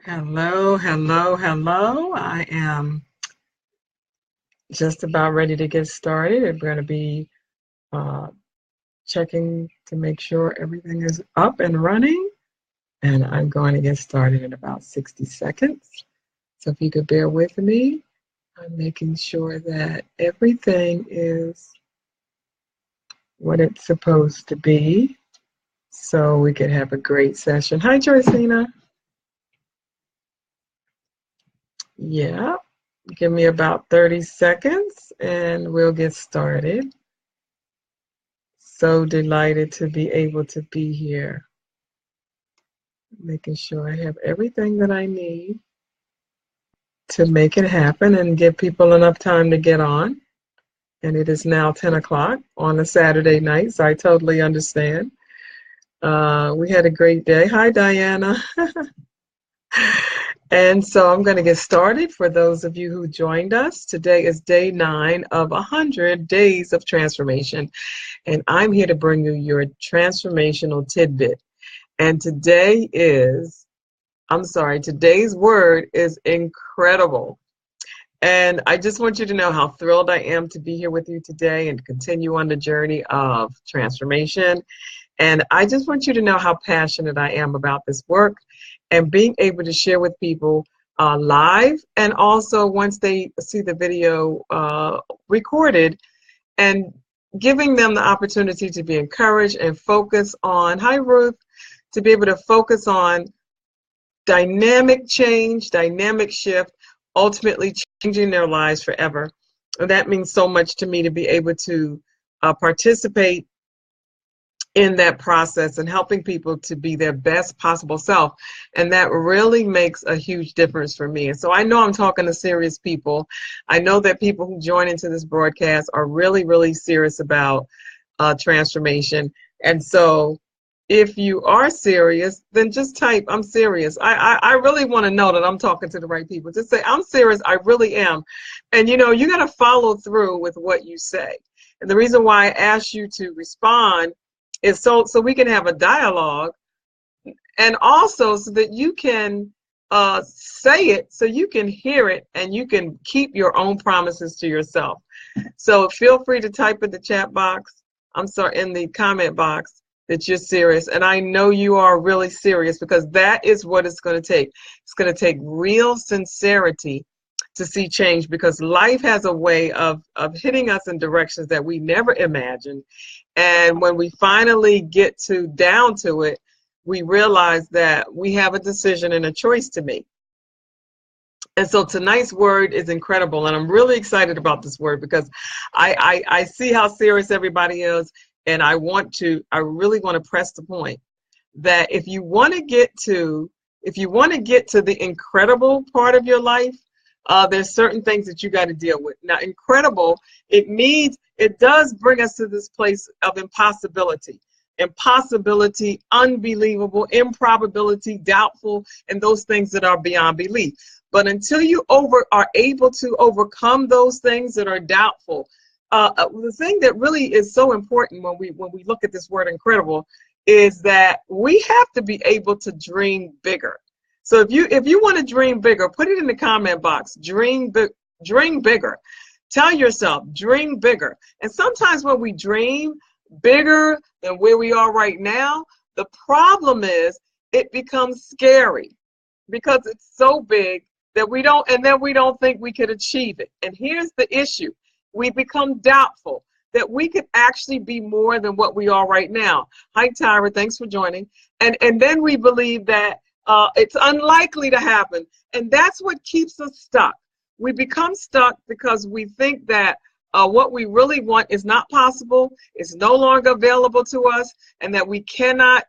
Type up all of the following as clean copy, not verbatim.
Hello, hello, hello. I am just about ready to get started. We're going to be uh, checking to make sure everything is up and running, and I'm going to get started in about 60 seconds. So if you could bear with me, I'm making sure that everything is what it's supposed to be so we can have a great session. Hi, Joycina. Yeah, give me about 30 seconds and we'll get started. So delighted to be able to be here. Making sure I have everything that I need to make it happen and give people enough time to get on. And it is now 10 o'clock on a Saturday night, so I totally understand. We had a great day. Hi, Diana. And so I'm going to get started. For those of you who joined us, today is day 9 of 100 days of transformation. And I'm here to bring you your transformational tidbit. And today's word is incredible. And I just want you to know how thrilled I am to be here with you today and continue on the journey of transformation. And I just want you to know how passionate I am about this work and being able to share with people live, and also once they see the video recorded, and giving them the opportunity to be encouraged and focus on, hi Ruth, to be able to focus on dynamic change, dynamic shift, ultimately changing their lives forever. And that means so much to me to be able to participate in that process and helping people to be their best possible self. And that really makes a huge difference for me. And so I know I'm talking to serious people. I know that people who join into this broadcast are really, really serious about transformation. And so if you are serious, then just type, I'm serious. I really want to know that I'm talking to the right people. Just say, I'm serious, I really am. And you got to follow through with what you say. And the reason why I asked you to respond is so we can have a dialogue, and also so that you can say it, so you can hear it, and you can keep your own promises to yourself. So feel free to type in the chat box, in the comment box, that you're serious. And I know you are really serious, because that is what it's going to take. It's going to take real sincerity to see change, because life has a way of hitting us in directions that we never imagined. And when we finally get down to it, we realize that we have a decision and a choice to make. And so tonight's word is incredible, and I'm really excited about this word, because I see how serious everybody is, and I really want to press the point that if you want to get to the incredible part of your life, there's certain things that you got to deal with. Now, incredible, it does bring us to this place of impossibility. Impossibility, unbelievable, improbability, doubtful, and those things that are beyond belief. But until you are able to overcome those things that are doubtful, the thing that really is so important when we look at this word incredible is that we have to be able to dream bigger. So if you want to dream bigger, put it in the comment box. Dream bigger. Tell yourself, dream bigger. And sometimes when we dream bigger than where we are right now, the problem is it becomes scary, because it's so big that we don't think we could achieve it. And here's the issue. We become doubtful that we could actually be more than what we are right now. Hi, Tyra, thanks for joining. And then we believe that it's unlikely to happen. And that's what keeps us stuck. We become stuck because we think that what we really want is not possible, it's no longer available to us, and that we cannot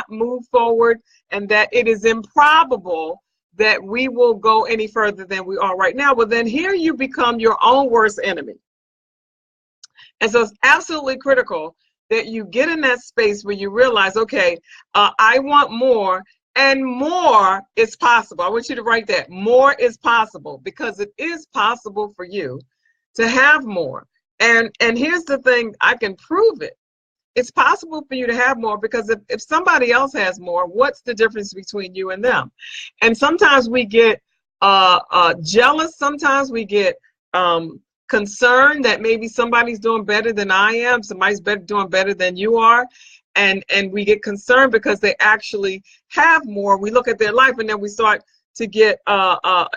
move forward, and that it is improbable that we will go any further than we are right now. Well, then here you become your own worst enemy. And so it's absolutely critical that you get in that space where you realize, okay, I want more, and more is possible. I want you to write that. More is possible, because it is possible for you to have more. And here's the thing, I can prove it. it's possible for you to have more, because if somebody else has more, what's the difference between you and them? And sometimes we get jealous. Sometimes we get concerned that maybe somebody's doing better than I am. Somebody's doing better than you are. And we get concerned because they actually have more. We look at their life and then we start to get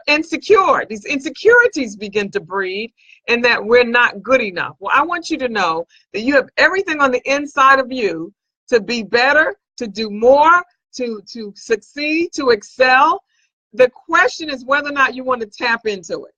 insecure. These insecurities begin to breed, and that we're not good enough. Well, I want you to know that you have everything on the inside of you to be better, to do more, to succeed, to excel. The question is whether or not you want to tap into it.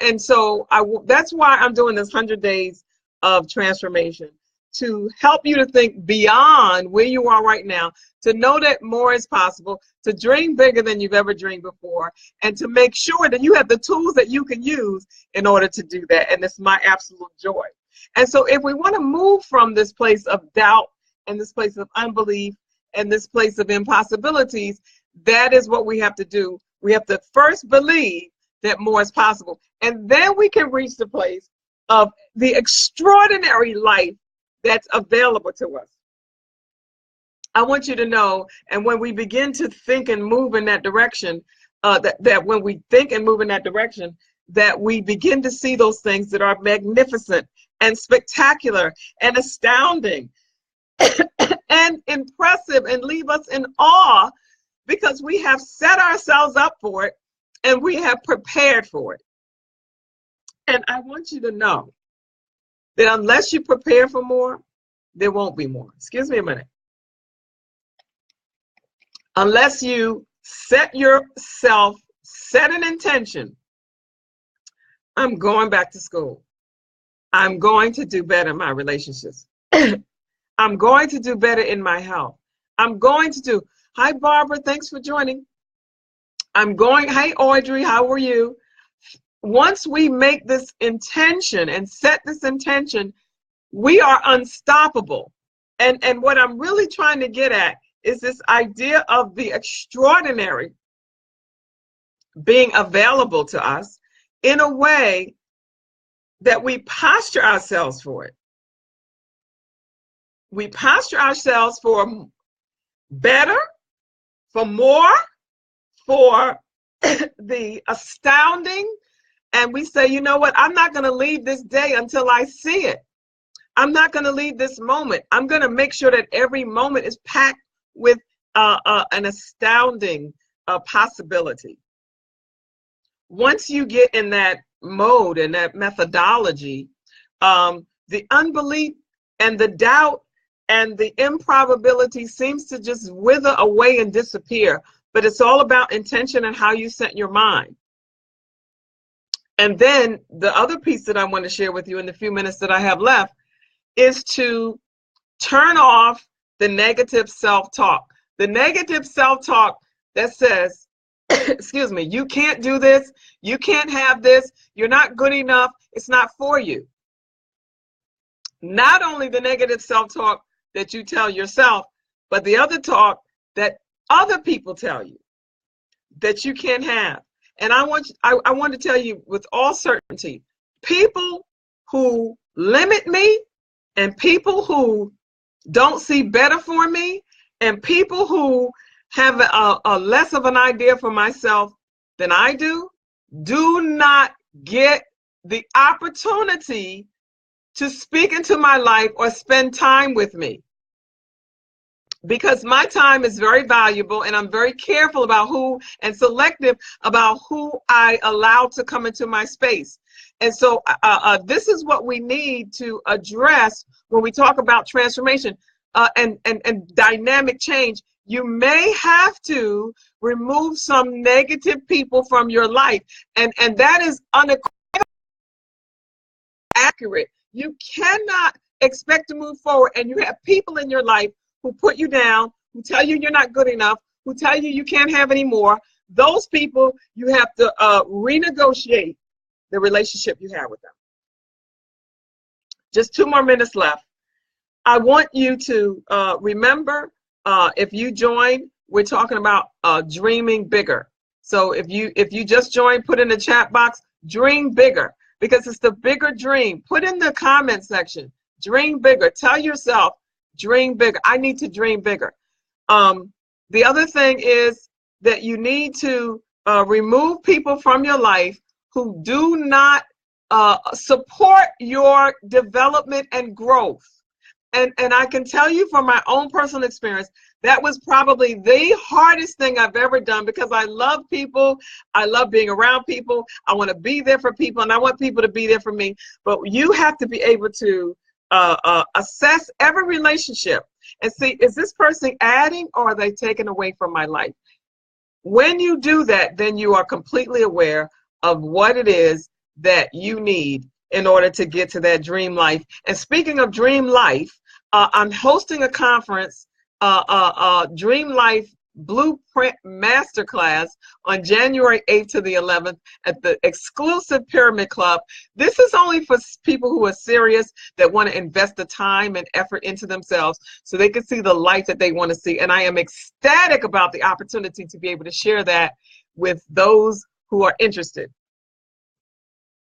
And so that's why I'm doing this 100 days of transformation, to help you to think beyond where you are right now, to know that more is possible, to dream bigger than you've ever dreamed before, and to make sure that you have the tools that you can use in order to do that. And it's my absolute joy. And so if we want to move from this place of doubt and this place of unbelief and this place of impossibilities, that is what we have to do. We have to first believe that more is possible. And then we can reach the place of the extraordinary life that's available to us. I want you to know, and when we begin to think and move in that direction, that when we think and move in that direction, that we begin to see those things that are magnificent and spectacular and astounding and impressive and leave us in awe, because we have set ourselves up for it and we have prepared for it. And I want you to know that unless you prepare for more, there won't be more. Excuse me a minute. Unless you set an intention, I'm going back to school. I'm going to do better in my relationships. I'm going to do better in my health. I'm going to do, hi Barbara, thanks for joining. Hi Audrey, how are you? Once we make this intention and set this intention, we are unstoppable. And what I'm really trying to get at is this idea of the extraordinary being available to us in a way that we posture ourselves for it. We posture ourselves for better, for more, for the astounding. And we say, you know what, I'm not going to leave this day until I see it. I'm not going to leave this moment. I'm going to make sure that every moment is packed with an astounding possibility. Once you get in that mode and that methodology, the unbelief and the doubt and the improbability seems to just wither away and disappear. But it's all about intention and how you set your mind. And then the other piece that I want to share with you in the few minutes that I have left is to turn off the negative self-talk. The negative self-talk that says, excuse me, you can't do this, you can't have this, you're not good enough, it's not for you. Not only the negative self-talk that you tell yourself, but the other talk that other people tell you that you can't have. And I want to tell you with all certainty, people who limit me and people who don't see better for me and people who have a less of an idea for myself than I do not get the opportunity to speak into my life or spend time with me. Because my time is very valuable and I'm very careful about who and selective about who I allow to come into my space. And so this is what we need to address when we talk about transformation and dynamic change. You may have to remove some negative people from your life. And that is unequivocally accurate. You cannot expect to move forward and you have people in your life who put you down, who tell you you're not good enough, who tell you you can't have any more. Those people, you have to renegotiate the relationship you have with them. Just 2 more minutes left. I want you to remember, if you join, we're talking about dreaming bigger. So if you just joined, put in the chat box, dream bigger, because it's the bigger dream. Put in the comment section, Dream bigger. Tell yourself, dream bigger. I need to dream bigger. The other thing is that you need to remove people from your life who do not support your development and growth. And I can tell you from my own personal experience, that was probably the hardest thing I've ever done, because I love people. I love being around people. I want to be there for people, and I want people to be there for me. But you have to be able to assess every relationship and see, is this person adding or are they taking away from my life? When you do that, then you are completely aware of what it is that you need in order to get to that dream life. And speaking of dream life, I'm hosting a conference, Dream Life Blueprint Masterclass, on January 8th to the 11th at the exclusive Pyramid Club. This is only for people who are serious, that want to invest the time and effort into themselves so they can see the life that they want to see. And I am ecstatic about the opportunity to be able to share that with those who are interested.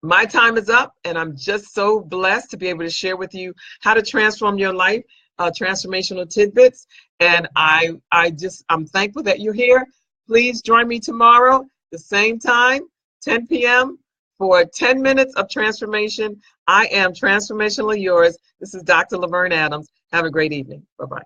My time is up, and I'm just so blessed to be able to share with you how to transform your life, transformational tidbits. And I'm thankful that you're here. Please join me tomorrow, the same time, 10 p.m. for 10 minutes of transformation. I am transformationally yours. This is Dr. LaVerne Adams. Have a great evening. Bye-bye.